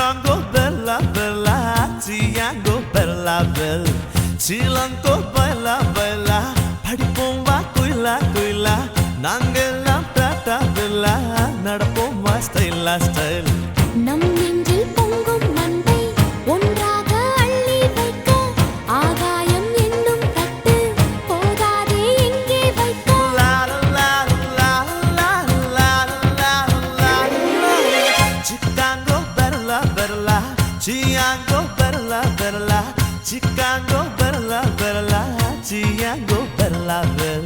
Chicago bella bella, Chicago bella bella, Chilango bella bella, படிப்போம் வா குயிலா குயிலா, நாங்கெல்லாம் டாடா பில்லா, நடப்போம் வா ஸ்டைலா ஸ்டைல். நம் நெஞ்சில் பொங்கும் மந்தை ஒன்றாக அள்ளி வைக்க, ஆகாயம் என்னும் தட்டு போதாதே எங்கே வைக்க. லா லா லா லா லா லா லா, Chicago bella bella, Chicago bella bella, Chicago bella bella, Chicago bella bella.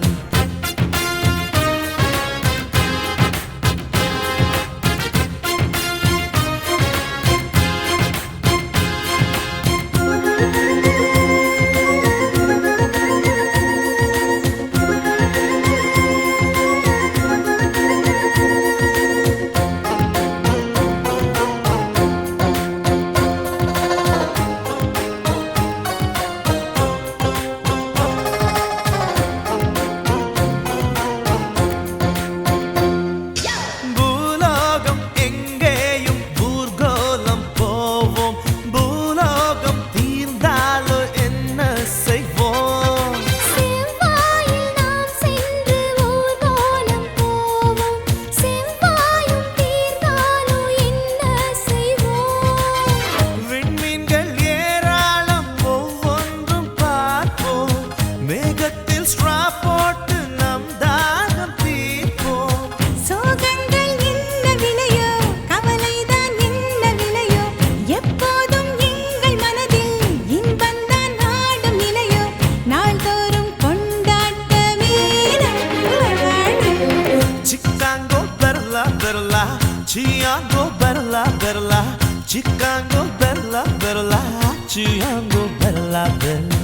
Chicago bella bella, Chicago bella bella, Chicago bella bella.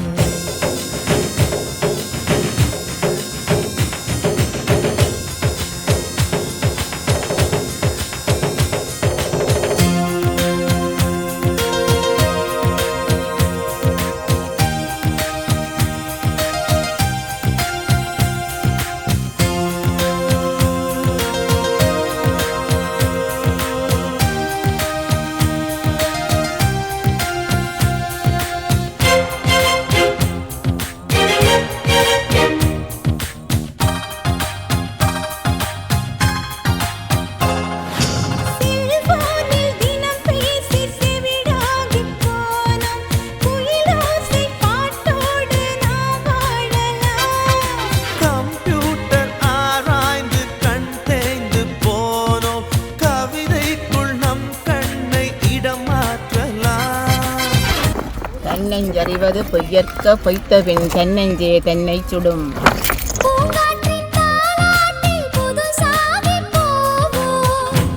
தன்னஞ்சறிவது பொய்யற்க பொய்த்தபின் தன்னஞ்சே தன்னை சுடும்.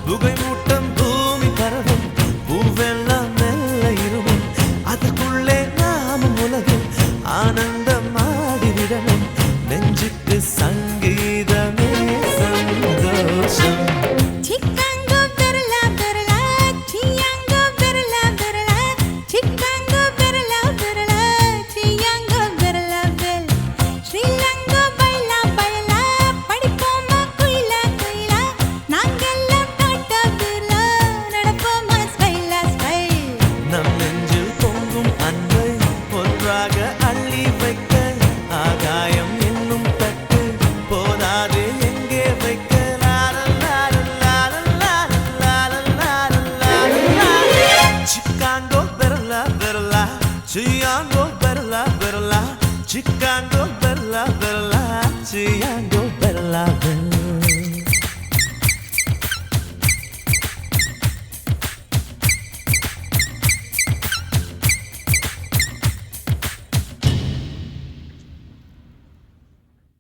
புகைமூட்டம் பூமி பரவும், பூவெல்லாம் மெல்ல இருவும், அதுக்குள்ளே நாமும் உலகில் ஆனந்தம் ஆடிவிடணும். நெஞ்சுக்கு சங்கீதமே சந்தோஷம். Chicago bella bella, Chicago bella bella, Chicago